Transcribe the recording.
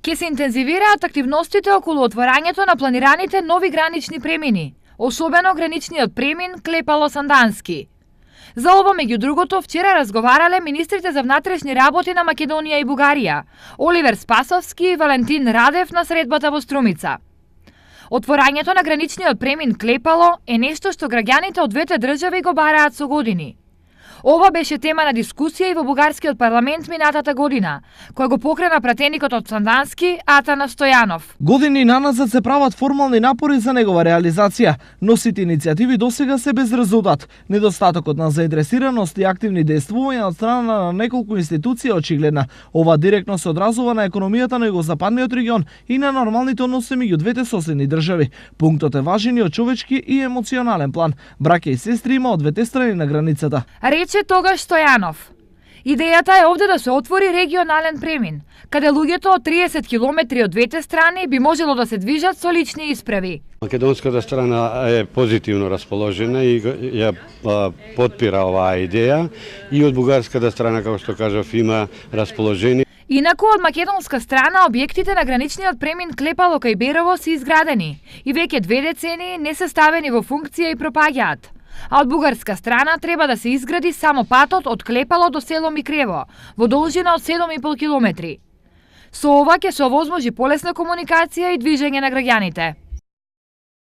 Ке се интензивираат активностите околу отворањето на планираните нови гранични премини, особено граничниот премин Клепало-Сандански. За ова, меѓу другото, вчера разговарале министрите за внатрешни работи на Македонија и Бугарија, Оливер Спасовски и Валентин Радев на средбата во Струмица. Отворањето на граничниот премин Клепало е нешто што граѓаните од двете држави го бараат со години. Ова беше тема на дискусија и во бугарскиот парламент минатата година, која го покрена пратеникот од Сандански Атана Стојанов. Години наназад се прават формални напори за негова реализација, но сите иницијативи досега се без резултат. Недостатокот на заинтересираност и активни действувања од страна на неколку институции е очигледна. Ова директно се одразува на економијата на југозападниот регион и на нормалните односи меѓу двете соседни држави. Пунктот е важен и од човечки и емоционален план. Браќа и сестри има од двете страни на границата. Рече тогаш Стојанов. Идејата е овде да се отвори регионален премин, каде луѓето од 30 километри од двете страни би можело да се движат со лични исправи. Македонската страна е позитивно расположена и ја потпира оваа идеја, и од бугарската страна, како што кажав, има расположение. Инаку од македонска страна објектите на граничниот премин Клепало кај Берово се изградени и веќе 2 децении не се ставени во функција и пропаѓаат. А од бугарска страна треба да се изгради само патот од Клепало до село Микрево, во должина од 7,5 километри. Со ова ќе се овозможи полесна комуникација и движење на граѓаните.